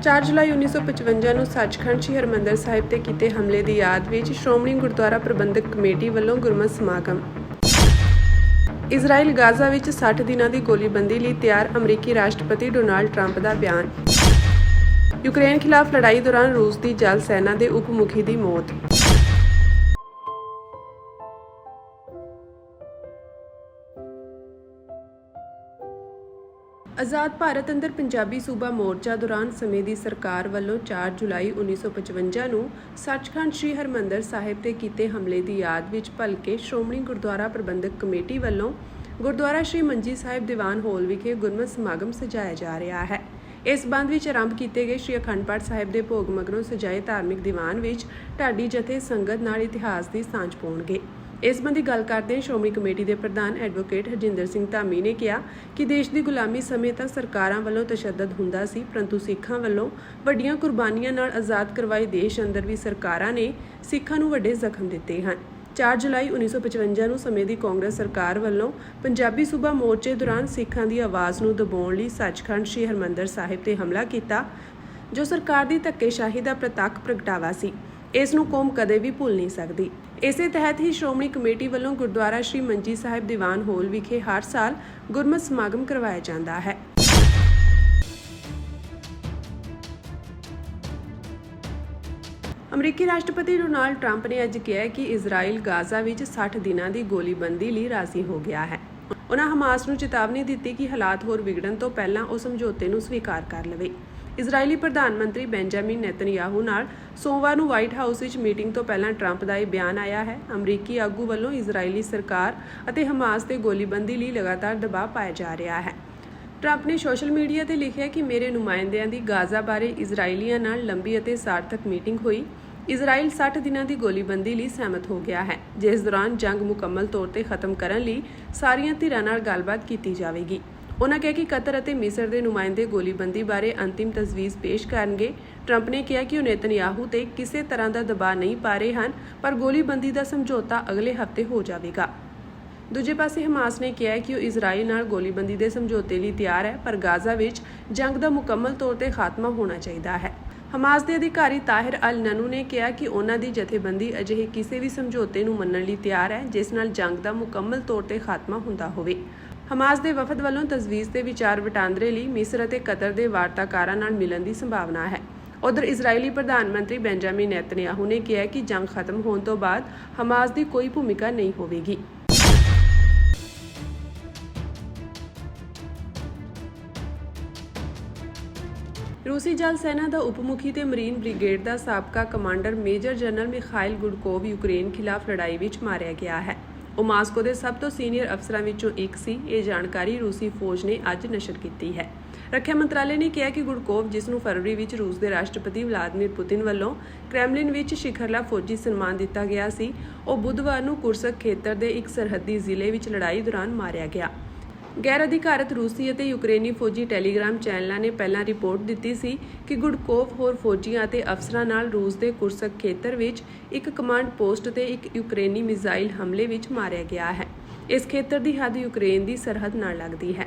4 ਜੁਲਾਈ 1955 ਨੂੰ ਸੱਚਖੰਡ ਸ੍ਰੀ ਹਰਿਮੰਦਰ ਸਾਹਿਬ ਤੇ ਕੀਤੇ ਹਮਲੇ ਦੀ ਯਾਦ ਵਿੱਚ ਸ਼੍ਰੋਮਣੀ ਗੁਰਦੁਆਰਾ ਪ੍ਰਬੰਧਕ ਕਮੇਟੀ ਵੱਲੋਂ ਗੁਰਮਤਿ ਸਮਾਗਮ। ਇਜ਼ਰਾਈਲ ਗਾਜ਼ਾ ਵਿੱਚ 60 ਦਿਨਾਂ ਦੀ ਗੋਲੀਬੰਦੀ ਲਈ ਤਿਆਰ, ਅਮਰੀਕੀ ਰਾਸ਼ਟਰਪਤੀ ਡੋਨਾਲਡ ਟਰੰਪ ਦਾ ਬਿਆਨ। ਯੂਕਰੇਨ ਖਿਲਾਫ ਲੜਾਈ ਦੌਰਾਨ ਰੂਸ ਦੀ ਜਲ ਸੈਨਾ ਦੇ ਉਪ ਮੁਖੀ ਦੀ ਮੌਤ। ਆਜ਼ਾਦ ਭਾਰਤ ਅੰਦਰ ਪੰਜਾਬੀ ਸੂਬਾ ਮੋਰਚਾ ਦੌਰਾਨ ਸਮੇਂ ਦੀ ਸਰਕਾਰ ਵੱਲੋਂ 4 ਜੁਲਾਈ 1955 ਨੂੰ ਸੱਚਖੰਡ ਸ੍ਰੀ ਹਰਿਮੰਦਰ ਸਾਹਿਬ ਤੇ ਕੀਤੇ ਹਮਲੇ ਦੀ ਯਾਦ ਵਿੱਚ ਭਲਕੇ ਸ਼੍ਰੋਮਣੀ ਗੁਰਦੁਆਰਾ ਪ੍ਰਬੰਧਕ ਕਮੇਟੀ ਵੱਲੋਂ ਗੁਰਦੁਆਰਾ ਸ੍ਰੀ ਮੰਜੀ ਸਾਹਿਬ ਦੀਵਾਨ ਹਾਲ ਵਿਖੇ ਗੁਰਮਤਿ ਸਮਾਗਮ ਸਜਾਇਆ ਜਾ ਰਿਹਾ ਹੈ। ਇਸ ਸੰਬੰਧ ਵਿੱਚ ਆਰੰਭ ਕੀਤੇ ਗਏ ਸ੍ਰੀ ਅਖੰਡ ਪਾਠ ਸਾਹਿਬ ਦੇ ਭੋਗ ਮਗਰੋਂ ਸਜਾਏ ਧਾਰਮਿਕ ਦੀਵਾਨ ਵਿੱਚ ਢਾਡੀ ਜਥੇ ਸੰਗਤ ਨਾਲ ਇਤਿਹਾਸ ਦੀ ਸਾਂਝ ਪਾਉਣਗੇ। ਇਸ ਸੰਬੰਧੀ ਗੱਲ ਕਰਦੇ ਸ਼੍ਰੋਮਣੀ ਕਮੇਟੀ ਦੇ ਪ੍ਰਧਾਨ ਐਡਵੋਕੇਟ ਹਰਜਿੰਦਰ ਸਿੰਘ ਧਾਮੀ ਨੇ ਕਿਹਾ ਕਿ ਦੇਸ਼ ਦੀ ਗੁਲਾਮੀ ਸਮੇਂ ਤੱਕ ਸਰਕਾਰਾਂ ਵੱਲੋਂ ਤਸ਼ੱਦਦ ਹੁੰਦਾ ਸੀ, ਪਰੰਤੂ ਸਿੱਖਾਂ ਵੱਲੋਂ ਵੱਡੀਆਂ ਕੁਰਬਾਨੀਆਂ ਨਾਲ ਆਜ਼ਾਦ ਕਰਵਾਏ ਦੇਸ਼ ਅੰਦਰ ਵੀ ਸਰਕਾਰਾਂ ਨੇ ਸਿੱਖਾਂ ਨੂੰ ਵੱਡੇ ਜ਼ਖਮ ਦਿੱਤੇ ਹਨ। 4 ਜੁਲਾਈ 1955 ਨੂੰ ਸਮੇਂ ਦੀ ਕਾਂਗਰਸ ਸਰਕਾਰ ਵੱਲੋਂ ਪੰਜਾਬੀ ਸੂਬਾ ਮੋਰਚੇ ਦੌਰਾਨ ਸਿੱਖਾਂ ਦੀ ਆਵਾਜ਼ ਨੂੰ ਦਬਾਉਣ ਲਈ ਸੱਚਖੰਡ ਸ੍ਰੀ ਹਰਿਮੰਦਰ ਸਾਹਿਬ ਤੇ ਹਮਲਾ ਕੀਤਾ, ਜੋ ਸਰਕਾਰ ਦੀ ਧੱਕੇਸ਼ਾਹੀ ਦਾ ਪ੍ਰਤੱਖ ਪ੍ਰਗਟਾਵਾ ਸੀ। ਇਸ ਨੂੰ ਕੌਮ ਕਦੇ ਵੀ ਭੁੱਲ ਨਹੀਂ ਸਕਦੀ। ਇਸੇ ਤਹਿਤ ਹੀ ਸ਼੍ਰੋਮਣੀ ਕਮੇਟੀ ਵੱਲੋਂ ਗੁਰਦੁਆਰਾ ਸ੍ਰੀ ਮੰਜੀ ਸਾਹਿਬ ਦੀਵਾਨ ਹਾਲ ਵਿਖੇ ਹਰ ਸਾਲ ਗੁਰਮਤਿ ਸਮਾਗਮ ਕਰਵਾਇਆ ਜਾਂਦਾ ਹੈ। ਅਮਰੀਕੀ ਰਾਸ਼ਟਰਪਤੀ ਡੋਨਾਲਡ ਟਰੰਪ ਨੇ ਅੱਜ ਕਿਹਾ ਕਿ ਇਜ਼ਰਾਈਲ ਗਾਜ਼ਾ ਵਿੱਚ 60 ਦਿਨਾਂ ਦੀ ਗੋਲੀਬੰਦੀ ਲਈ ਰਾਜ਼ੀ ਹੋ ਗਿਆ ਹੈ। ਉਨ੍ਹਾਂ ਹਮਾਸ ਨੂੰ ਚੇਤਾਵਨੀ ਦਿੱਤੀ ਕਿ ਹਾਲਾਤ ਹੋਰ ਵਿਗੜਨ ਤੋਂ ਪਹਿਲਾਂ ਉਹ ਸਮਝੌਤੇ ਨੂੰ ਸਵੀਕਾਰ ਕਰ ਲਵੇ। ਇਜ਼ਰਾਈਲੀ ਪ੍ਰਧਾਨ ਮੰਤਰੀ ਬੈਂਜਾਮਿਨ ਨੇਤਨਯਾਹੂ ਨਾਲ ਸੋਮਵਾਰ ਨੂੰ ਵਾਈਟ ਹਾਊਸ ਵਿੱਚ ਮੀਟਿੰਗ ਤੋਂ ਪਹਿਲਾਂ ਟਰੰਪ ਦਾ ਇਹ ਬਿਆਨ ਆਇਆ ਹੈ। ਅਮਰੀਕੀ ਆਗੂ ਵੱਲੋਂ ਇਜ਼ਰਾਈਲੀ ਸਰਕਾਰ ਅਤੇ ਹਮਾਸ ਤੇ ਗੋਲੀਬੰਦੀ ਲਈ ਲਗਾਤਾਰ ਦਬਾਅ ਪਾਇਆ ਜਾ ਰਿਹਾ ਹੈ। ਟਰੰਪ ਨੇ ਸੋਸ਼ਲ ਮੀਡੀਆ ਤੇ ਲਿਖਿਆ ਕਿ ਮੇਰੇ ਨੁਮਾਇੰਦਿਆਂ ਦੀ ਗਾਜ਼ਾ ਬਾਰੇ ਇਜ਼ਰਾਈਲੀਆਂ ਨਾਲ ਲੰਬੀ ਅਤੇ ਸਾਰਥਕ ਮੀਟਿੰਗ ਹੋਈ। ਇਜ਼ਰਾਈਲ 60 ਦਿਨਾਂ ਦੀ ਗੋਲੀਬੰਦੀ ਲਈ ਸਹਿਮਤ ਹੋ ਗਿਆ ਹੈ, ਜਿਸ ਦੌਰਾਨ ਜੰਗ ਮੁਕੰਮਲ ਤੌਰ ਤੇ ਖਤਮ ਕਰਨ ਲਈ ਸਾਰੀਆਂ ਧਿਰਾਂ ਨਾਲ ਗੱਲਬਾਤ ਕੀਤੀ ਜਾਵੇਗੀ। ਉਨ੍ਹਾਂ ਕਿਹਾ ਕਿ ਕਤਰ ਅਤੇ ਮਿਸਰ ਦੇ ਨੁਮਾਇੰਦੇ ਗੋਲੀਬੰਦੀ ਬਾਰੇ ਅੰਤਿਮ ਤਜਵੀਜ਼ ਪੇਸ਼ ਕਰਨਗੇ। ਟਰੰਪ ਨੇ ਕਿਹਾ ਕਿ ਉਹ ਨੇਤਨਯਾਹੂ ਤੇ ਕਿਸੇ ਤਰ੍ਹਾਂ ਦਾ ਦਬਾਅ ਨਹੀਂ ਪਾ ਰਹੇ ਹਨ, ਪਰ ਗੋਲੀਬੰਦੀ ਦਾ ਸਮਝੌਤਾ ਅਗਲੇ ਹਫ਼ਤੇ ਹੋ ਜਾਵੇਗਾ। ਦੂਜੇ ਪਾਸੇ ਹਮਾਸ ਨੇ ਕਿਹਾ ਕਿ ਉਹ ਇਜ਼ਰਾਈਲ ਨਾਲ ਗੋਲੀਬੰਦੀ ਦੇ ਸਮਝੌਤੇ ਲਈ ਤਿਆਰ ਹੈ, ਪਰ ਗਾਜ਼ਾ ਵਿੱਚ ਜੰਗ ਦਾ ਮੁਕੰਮਲ ਤੌਰ ਤੇ ਖਾਤਮਾ ਹੋਣਾ ਚਾਹੀਦਾ ਹੈ। ਹਮਾਸ ਦੇ ਅਧਿਕਾਰੀ ਤਾਹਿਰ ਅਲ-ਨਨੂ ਨੇ ਕਿਹਾ ਕਿ ਉਹਨਾਂ ਦੀ ਜਥੇਬੰਦੀ ਅਜਿਹੇ ਕਿਸੇ ਵੀ ਸਮਝੌਤੇ ਨੂੰ ਮੰਨਣ ਲਈ ਤਿਆਰ ਹੈ ਜਿਸ ਨਾਲ ਜੰਗ ਦਾ ਮੁਕੰਮਲ ਤੌਰ ਤੇ ਖਾਤਮਾ ਹੁੰਦਾ ਹੋਵੇ। ਹਮਾਸ ਦੇ ਵਫਦ ਵੱਲੋਂ ਤਜਵੀਜ਼ ਤੇ ਵਿਚਾਰ ਵਟਾਂਦਰੇ ਲਈ ਮਿਸਰ ਅਤੇ ਕਤਰ ਦੇ ਵਾਰਤਾਕਾਰਾਂ ਨਾਲ ਮਿਲਣ ਦੀ ਸੰਭਾਵਨਾ ਹੈ। ਉਧਰ ਇਜ਼ਰਾਈਲੀ ਪ੍ਰਧਾਨ ਮੰਤਰੀ ਬੈਂਜਾਮਿਨ ਨੇਤਨਯਾਹੂ ਨੇ ਕਿਹਾ ਕਿ ਜੰਗ ਖਤਮ ਹੋਣ ਤੋਂ ਬਾਅਦ ਹਮਾਸ ਦੀ ਕੋਈ ਭੂਮਿਕਾ ਨਹੀਂ ਹੋਵੇਗੀ। ਰੂਸੀ ਜਲ ਸੈਨਾ ਦਾ ਉਪ ਮੁਖੀ ਤੇ ਮਰੀਨ ਬ੍ਰਿਗੇਡ ਦਾ ਸਾਬਕਾ commander major general Mikhail ਗੁਡਕੋਵ Ukraine ਖਿਲਾਫ ਲੜਾਈ ਵਿੱਚ ਮਾਰਿਆ ਗਿਆ ਹੈ। ਉਹ ਮਾਸਕੋ ਦੇ ਸਭ ਤੋਂ ਸੀਨੀਅਰ ਅਫਸਰਾਂ ਵਿੱਚੋਂ ਇੱਕ ਸੀ। ਇਹ ਜਾਣਕਾਰੀ ਰੂਸੀ ਫੌਜ ਨੇ ਅੱਜ ਨਸ਼ਰ ਕੀਤੀ ਹੈ। ਰੱਖਿਆ ਮੰਤਰਾਲੇ ਨੇ ਕਿਹਾ ਕਿ ਗੁਡਕੋਵ, ਜਿਸ ਨੂੰ ਫਰਵਰੀ ਵਿੱਚ ਰੂਸ ਦੇ ਰਾਸ਼ਟਰਪਤੀ ਵਲਾਦੀਮੀਰ ਪੁਤਿਨ ਵੱਲੋਂ ਕ੍ਰੈਮਲਿਨ ਵਿੱਚ ਸਿਖਰਲਾ ਫੌਜੀ ਸਨਮਾਨ ਦਿੱਤਾ ਗਿਆ ਸੀ, ਉਹ ਬੁੱਧਵਾਰ ਨੂੰ ਕੁਰਸਕ ਖੇਤਰ ਦੇ ਇੱਕ ਸਰਹੱਦੀ ਜ਼ਿਲ੍ਹੇ ਵਿੱਚ ਲੜਾਈ ਦੌਰਾਨ ਮਾਰਿਆ ਗਿਆ। ਗੈਰ ਅਧਿਕਾਰਤ ਰੂਸੀ ਅਤੇ ਯੂਕਰੇਨੀ ਫੌਜੀ ਟੈਲੀਗ੍ਰਾਮ ਚੈਨਲਾਂ ਨੇ ਪਹਿਲਾਂ ਰਿਪੋਰਟ ਦਿੱਤੀ ਸੀ ਕਿ ਗੁਡਕੋਵ ਹੋਰ ਫੌਜੀਆਂ ਅਤੇ ਅਫਸਰਾਂ ਨਾਲ ਰੂਸ ਦੇ ਕੁਰਸਕ ਖੇਤਰ ਵਿੱਚ ਇੱਕ ਕਮਾਂਡ ਪੋਸਟ ਤੇ ਇੱਕ ਯੂਕਰੇਨੀ ਮਿਜ਼ਾਈਲ ਹਮਲੇ ਵਿੱਚ ਮਾਰਿਆ ਗਿਆ ਹੈ। ਇਸ ਖੇਤਰ ਦੀ ਹੱਦ ਯੂਕਰੇਨ ਦੀ ਸਰਹੱਦ ਨਾਲ ਲੱਗਦੀ ਹੈ।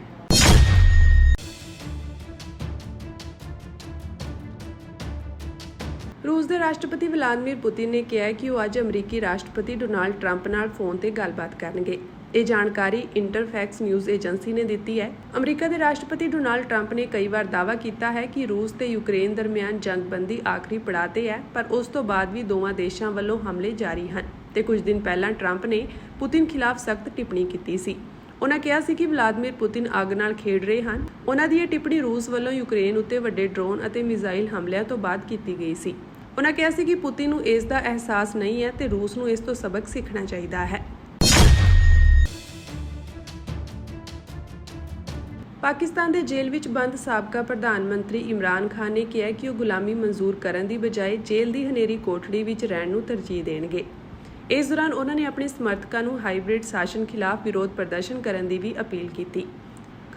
ਰੂਸ ਦੇ ਰਾਸ਼ਟਰਪਤੀ ਵਲਾਦੀਮੀਰ ਪੁਤਿਨ ਨੇ ਕਿਹਾ ਕਿ ਉਹ ਅੱਜ ਅਮਰੀਕੀ ਰਾਸ਼ਟਰਪਤੀ ਡੋਨਾਲਡ ਟਰੰਪ ਨਾਲ ਫੋਨ ਤੇ ਗੱਲਬਾਤ ਕਰਨਗੇ। ਇਹ ਜਾਣਕਾਰੀ ਇੰਟਰਫੈਕਸ ਨਿਊਜ਼ ਏਜੰਸੀ ਨੇ ਦਿੱਤੀ ਹੈ। ਅਮਰੀਕਾ ਦੇ ਰਾਸ਼ਟਰਪਤੀ ਡੋਨਾਲਡ ਟਰੰਪ ਨੇ ਕਈ ਵਾਰ ਦਾਅਵਾ ਕੀਤਾ ਹੈ ਕਿ ਰੂਸ ਤੇ ਯੂਕਰੇਨ ਦਰਮਿਆਨ ਜੰਗਬੰਦੀ ਆਖਰੀ ਪੜਾਅ ਤੇ ਹੈ, ਪਰ ਉਸ ਤੋਂ ਬਾਅਦ ਵੀ ਦੋਵਾਂ ਦੇਸ਼ਾਂ ਵੱਲੋਂ ਹਮਲੇ ਜਾਰੀ ਹਨ ਤੇ ਕੁਝ ਦਿਨ ਪਹਿਲਾਂ ਟਰੰਪ ਨੇ ਪੁਤਿਨ ਖਿਲਾਫ ਸਖਤ ਟਿੱਪਣੀ ਕੀਤੀ ਸੀ। ਉਨ੍ਹਾਂ ਕਿਹਾ ਸੀ ਕਿ ਵਲਾਦੀਮੀਰ ਪੁਤਿਨ ਅੱਗ ਨਾਲ ਖੇਡ ਰਹੇ ਹਨ। ਉਨ੍ਹਾਂ ਦੀ ਇਹ ਟਿੱਪਣੀ ਰੂਸ ਵੱਲੋਂ ਯੂਕਰੇਨ ਉੱਤੇ ਵੱਡੇ ਡਰੋਨ ਅਤੇ ਮਿਜ਼ਾਈਲ ਹਮਲਿਆਂ ਤੋਂ ਬਾਅਦ ਕੀਤੀ ਗਈ ਸੀ। ਉਨ੍ਹਾਂ ਕਿਹਾ ਸੀ ਕਿ ਪੁਤਿਨ ਨੂੰ ਇਸ ਦਾ ਅਹਿਸਾਸ ਨਹੀਂ ਹੈ ਤੇ ਰੂਸ ਨੂੰ ਇਸ ਤੋਂ ਸਬਕ ਸਿੱਖਣਾ ਚਾਹੀਦਾ ਹੈ। ਪਾਕਿਸਤਾਨ ਦੇ ਜੇਲ੍ਹ ਵਿੱਚ ਬੰਦ ਸਾਬਕਾ ਪ੍ਰਧਾਨ ਮੰਤਰੀ ਇਮਰਾਨ ਖਾਨ ਨੇ ਕਿਹਾ ਕਿ ਉਹ ਗੁਲਾਮੀ ਮਨਜ਼ੂਰ ਕਰਨ ਦੀ ਬਜਾਏ ਜੇਲ੍ਹ ਦੀ ਹਨੇਰੀ ਕੋਠੜੀ ਵਿੱਚ ਰਹਿਣ ਨੂੰ ਤਰਜੀਹ ਦੇਣਗੇ। ਇਸ ਦੌਰਾਨ ਉਹਨਾਂ ਨੇ ਆਪਣੇ ਸਮਰਥਕਾਂ ਨੂੰ ਹਾਈਬ੍ਰਿਡ ਸ਼ਾਸਨ ਖਿਲਾਫ ਵਿਰੋਧ ਪ੍ਰਦਰਸ਼ਨ ਕਰਨ ਦੀ ਵੀ ਅਪੀਲ ਕੀਤੀ।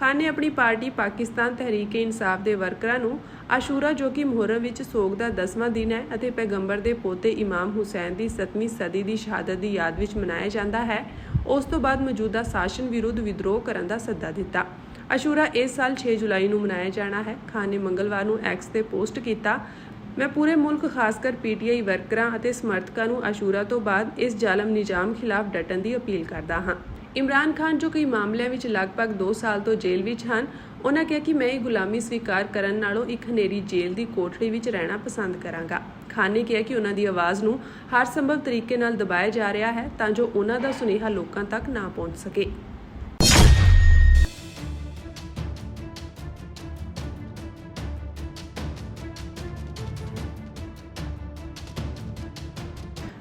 ਖਾਨ ਨੇ ਆਪਣੀ ਪਾਰਟੀ ਪਾਕਿਸਤਾਨ ਤਹਿਰੀਕ-ਏ-ਇਨਸਾਫ ਦੇ ਵਰਕਰਾਂ ਨੂੰ ਆਸ਼ੂਰਾ, ਜੋ ਕਿ ਮੁਹਰਮ ਵਿੱਚ ਸੋਗ ਦਾ 10ਵਾਂ ਦਿਨ ਹੈ ਅਤੇ ਪੈਗੰਬਰ ਦੇ ਪੋਤੇ ਇਮਾਮ ਹੁਸੈਨ ਦੀ 7ਵੀਂ ਸਦੀ ਦੀ ਸ਼ਹਾਦਤ ਦੀ ਯਾਦ ਵਿੱਚ ਮਨਾਇਆ ਜਾਂਦਾ ਹੈ, ਉਸ ਤੋਂ ਬਾਅਦ ਮੌਜੂਦਾ ਸ਼ਾਸਨ ਵਿਰੁੱਧ ਵਿਦਰੋਹ ਕਰਨ ਦਾ ਸੱਦਾ ਦਿੱਤਾ। ਅਸ਼ੂਰਾ ਇਸ ਸਾਲ 6 ਜੁਲਾਈ ਨੂੰ ਮਨਾਇਆ ਜਾਣਾ ਹੈ। ਖਾਨ ਨੇ ਮੰਗਲਵਾਰ ਨੂੰ ਐਕਸ ਤੇ ਪੋਸਟ ਕੀਤਾ, ਮੈਂ ਪੂਰੇ ਮੁਲਕ ਖਾਸਕਰ ਪੀਟੀਆਈ ਵਰਕਰਾਂ ਅਤੇ ਸਮਰਥਕਾਂ ਨੂੰ ਅਸ਼ੂਰਾ ਤੋਂ ਬਾਅਦ ਇਸ ਜ਼ਾਲਮ ਨਿਜ਼ਾਮ ਖਿਲਾਫ ਡਟਣ ਦੀ ਅਪੀਲ ਕਰਦਾ ਹਾਂ। ਇਮਰਾਨ ਖਾਨ ਜੋ ਕਈ ਮਾਮਲਿਆਂ ਵਿੱਚ ਲਗਭਗ 2 ਸਾਲ ਤੋਂ ਜੇਲ੍ਹ ਵਿੱਚ ਹਨ, ਉਹਨਾਂ ਕਿਹਾ ਕਿ ਮੈਂ ਇਹ ਗੁਲਾਮੀ ਸਵੀਕਾਰ ਕਰਨ ਨਾਲੋਂ ਇੱਕ ਹਨੇਰੀ ਜੇਲ੍ਹ ਦੀ ਕੋਠੜੀ ਵਿੱਚ ਰਹਿਣਾ ਪਸੰਦ ਕਰਾਂਗਾ। ਖਾਨ ਨੇ ਕਿਹਾ ਕਿ ਉਹਨਾਂ ਦੀ ਆਵਾਜ਼ ਨੂੰ ਹਰ ਸੰਭਵ ਤਰੀਕੇ ਨਾਲ ਦਬਾਇਆ ਜਾ ਰਿਹਾ ਹੈ ਤਾਂ ਜੋ ਉਹਨਾਂ ਦਾ ਸੁਨੇਹਾ ਲੋਕਾਂ ਤੱਕ ਨਾ ਪਹੁੰਚ ਸਕੇ।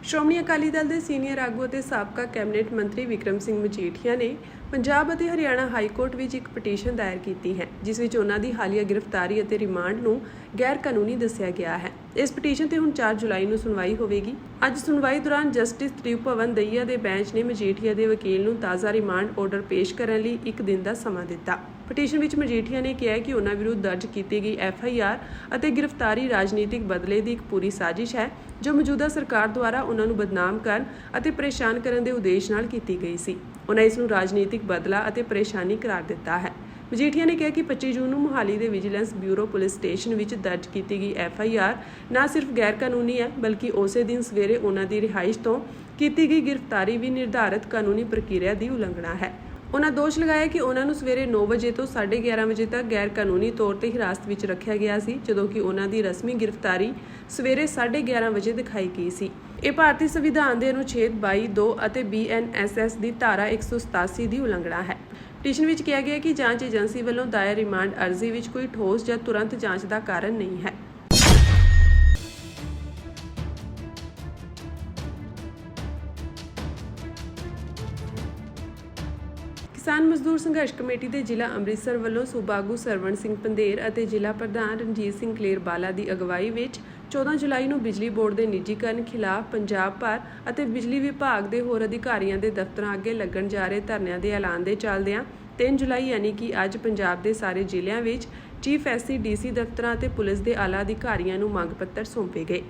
ਸ਼੍ਰੋਮਣੀ ਅਕਾਲੀ ਦਲ ਦੇ ਸੀਨੀਅਰ ਆਗੂ ਅਤੇ ਸਾਬਕਾ ਕੈਬਨਿਟ ਮੰਤਰੀ ਵਿਕਰਮ ਸਿੰਘ ਮਜੀਠੀਆ ਨੇ ਪੰਜਾਬ ਅਤੇ ਹਰਿਆਣਾ ਹਾਈ ਕੋਰਟ ਵਿੱਚ ਇੱਕ ਪਟੀਸ਼ਨ ਦਾਇਰ ਕੀਤੀ ਹੈ, ਜਿਸ ਵਿੱਚ ਉਹਨਾਂ ਦੀ ਹਾਲੀਆ ਗ੍ਰਿਫਤਾਰੀ ਅਤੇ ਰਿਮਾਂਡ ਨੂੰ ਗੈਰ ਕਾਨੂੰਨੀ ਦੱਸਿਆ ਗਿਆ ਹੈ। ਇਸ ਪਟੀਸ਼ਨ ਤੇ ਹੁਣ 4 ਜੁਲਾਈ ਨੂੰ ਸੁਣਵਾਈ ਹੋਵੇਗੀ। ਅੱਜ ਸੁਣਵਾਈ ਦੌਰਾਨ ਜਸਟਿਸ ਤ੍ਰਿਭੁਵਨ ਦਈਆ ਦੇ ਬੈਂਚ ਨੇ ਮਜੀਠੀਆ ਦੇ ਵਕੀਲ ਨੂੰ ਤਾਜ਼ਾ ਰਿਮਾਂਡ ਆਰਡਰ ਪੇਸ਼ ਕਰਨ ਲਈ 1 ਦਿਨ ਦਾ ਸਮਾਂ ਦਿੱਤਾ। ਪਟੀਸ਼ਨ ਵਿੱਚ ਮਜੀਠੀਆ ਨੇ ਕਿਹਾ ਕਿ ਉਹਨਾਂ ਵਿਰੁੱਧ ਦਰਜ ਕੀਤੀ ਗਈ FIR ਅਤੇ ਗ੍ਰਿਫਤਾਰੀ ਰਾਜਨੀਤਿਕ ਬਦਲੇ ਦੀ ਇੱਕ ਪੂਰੀ ਸਾਜ਼ਿਸ਼ ਹੈ, ਜੋ ਮੌਜੂਦਾ ਸਰਕਾਰ ਦੁਆਰਾ ਉਹਨਾਂ ਨੂੰ ਬਦਨਾਮ ਕਰਨ ਅਤੇ ਪਰੇਸ਼ਾਨ ਕਰਨ ਦੇ ਉਦੇਸ਼ ਨਾਲ ਕੀਤੀ ਗਈ ਸੀ। ਉਹਨਾਂ ਇਸ ਨੂੰ ਰਾਜਨੀਤਿਕ ਬਦਲਾ ਅਤੇ ਪਰੇਸ਼ਾਨੀ ਕਰਾਰ ਦਿੱਤਾ ਹੈ। ਮਜੀਠੀਆ ਨੇ ਕਿਹਾ ਕਿ 25 ਜੂਨ ਨੂੰ ਮੁਹਾਲੀ ਦੇ ਵਿਜੀਲੈਂਸ ਬਿਊਰੋ ਪੁਲਿਸ ਸਟੇਸ਼ਨ ਵਿੱਚ ਦਰਜ ਕੀਤੀ ਗਈ FIR ਨਾ ਸਿਰਫ ਗੈਰ ਕਾਨੂੰਨੀ ਹੈ, ਬਲਕਿ ਉਸੇ ਦਿਨ ਸਵੇਰੇ ਉਹਨਾਂ ਦੀ ਰਿਹਾਇਸ਼ ਤੋਂ ਕੀਤੀ ਗਈ ਗ੍ਰਿਫਤਾਰੀ ਵੀ ਨਿਰਧਾਰਤ ਕਾਨੂੰਨੀ ਪ੍ਰਕਿਰਿਆ ਦੀ ਉਲੰਘਣਾ ਹੈ। ਉਹਨਾਂ ਦੋਸ਼ ਲਗਾਇਆ ਕਿ ਉਹਨਾਂ ਨੂੰ ਸਵੇਰੇ 9 ਵਜੇ ਤੋਂ 11:30 ਵਜੇ ਤੱਕ ਗੈਰ ਕਾਨੂੰਨੀ ਤੌਰ ਤੇ ਹਿਰਾਸਤ ਵਿੱਚ ਰੱਖਿਆ ਗਿਆ ਸੀ, ਜਦੋਂ ਕਿ ਉਹਨਾਂ ਦੀ ਰਸਮੀ ਗ੍ਰਿਫਤਾਰੀ ਸਵੇਰੇ 11:30 ਵਜੇ ਦਿਖਾਈ ਗਈ ਸੀ। ਇਹ ਭਾਰਤੀ ਸੰਵਿਧਾਨ ਦੇ ਅਨੁਛੇਦ 22(2) ਅਤੇ BNSS ਦੀ ਧਾਰਾ 187 ਦੀ ਉਲੰਘਣਾ ਹੈ। ਪਟੀਸ਼ਨ ਵਿੱਚ ਕਿਹਾ ਗਿਆ ਕਿ ਜਾਂਚ ਏਜੰਸੀ ਵੱਲੋਂ ਦਾਇਰ ਰਿਮਾਂਡ ਅਰਜ਼ੀ ਵਿੱਚ ਕੋਈ ਠੋਸ ਜਾਂ ਤੁਰੰਤ ਜਾਂਚ ਦਾ ਕਾਰਨ ਨਹੀਂ ਹੈ। ਕਿਸਾਨ ਮਜ਼ਦੂਰ ਸੰਘਰਸ਼ ਕਮੇਟੀ ਦੇ ਜ਼ਿਲ੍ਹਾ ਅੰਮ੍ਰਿਤਸਰ ਵੱਲੋਂ ਸੂਬਾ ਆਗੂ ਸਰਵਣ ਸਿੰਘ ਪੰਧੇਰ ਅਤੇ ਜ਼ਿਲ੍ਹਾ ਪ੍ਰਧਾਨ ਰਣਜੀਤ ਸਿੰਘ ਕਲੇਰਬਾਲਾ ਦੀ ਅਗਵਾਈ ਵਿੱਚ 14 ਜੁਲਾਈ ਨੂੰ ਬਿਜਲੀ ਬੋਰਡ ਦੇ ਨਿੱਜੀਕਰਨ ਖਿਲਾਫ ਪੰਜਾਬ ਭਰ ਅਤੇ ਬਿਜਲੀ ਵਿਭਾਗ ਦੇ ਹੋਰ ਅਧਿਕਾਰੀਆਂ ਦੇ ਦਫ਼ਤਰਾਂ ਅੱਗੇ ਲੱਗਣ ਜਾ ਰਹੇ ਧਰਨਿਆਂ ਦੇ ਐਲਾਨ ਦੇ ਚੱਲਦਿਆਂ 3 ਜੁਲਾਈ ਯਾਨੀ ਕਿ ਅੱਜ ਪੰਜਾਬ ਦੇ ਸਾਰੇ ਜ਼ਿਲ੍ਹਿਆਂ ਵਿੱਚ ਚੀਫ SC/DC ਦਫ਼ਤਰਾਂ ਅਤੇ ਪੁਲਿਸ ਦੇ ਆਲਾ ਅਧਿਕਾਰੀਆਂ ਨੂੰ ਮੰਗ ਪੱਤਰ ਸੌਂਪੇ ਗਏ।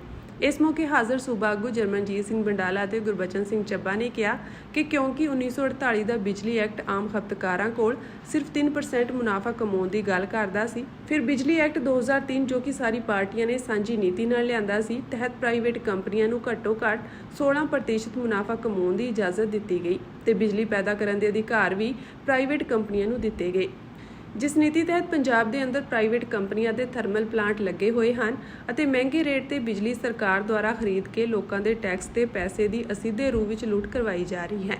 ਇਸ ਮੌਕੇ ਹਾਜ਼ਰ ਸੂਬਾ ਆਗੂ ਜਰਮਨਜੀਤ ਸਿੰਘ ਬੰਡਾਲਾ ਅਤੇ ਗੁਰਬਚਨ ਸਿੰਘ ਚੱਬਾ ਨੇ ਕਿਹਾ ਕਿ ਕਿਉਂਕਿ 1948 ਦਾ ਬਿਜਲੀ ਐਕਟ ਆਮ ਖਪਤਕਾਰਾਂ ਕੋਲ ਸਿਰਫ 3% ਮੁਨਾਫਾ ਕਮਾਉਣ ਦੀ ਗੱਲ ਕਰਦਾ ਸੀ, ਫਿਰ ਬਿਜਲੀ ਐਕਟ 2003 ਜੋ ਕਿ ਸਾਰੀ ਪਾਰਟੀਆਂ ਨੇ ਸਾਂਝੀ ਨੀਤੀ ਨਾਲ ਲਿਆਂਦਾ ਸੀ, ਤਹਿਤ ਪ੍ਰਾਈਵੇਟ ਕੰਪਨੀਆਂ ਨੂੰ ਘੱਟੋ-ਘੱਟ 16% ਮੁਨਾਫਾ ਕਮਾਉਣ ਦੀ ਇਜਾਜ਼ਤ ਦਿੱਤੀ ਗਈ ਤੇ ਬਿਜਲੀ ਪੈਦਾ ਕਰਨ ਦੇ ਅਧਿਕਾਰ ਵੀ ਪ੍ਰਾਈਵੇਟ ਕੰਪਨੀਆਂ ਨੂੰ ਦਿੱਤੇ ਗਏ। ਜਿਸ ਨੀਤੀ ਤਹਿਤ ਪੰਜਾਬ ਦੇ ਅੰਦਰ ਪ੍ਰਾਈਵੇਟ ਕੰਪਨੀਆਂ ਦੇ ਥਰਮਲ ਪਲਾਂਟ ਲੱਗੇ ਹੋਏ ਹਨ ਅਤੇ ਮਹਿੰਗੇ ਰੇਟ ਤੇ ਬਿਜਲੀ ਸਰਕਾਰ ਦੁਆਰਾ ਖਰੀਦ ਕੇ ਲੋਕਾਂ ਦੇ ਟੈਕਸ ਤੇ ਪੈਸੇ ਦੀ ਅਸਿੱਧੇ ਰੂਪ ਵਿੱਚ ਲੁੱਟ ਕਰਵਾਈ ਜਾ ਰਹੀ ਹੈ।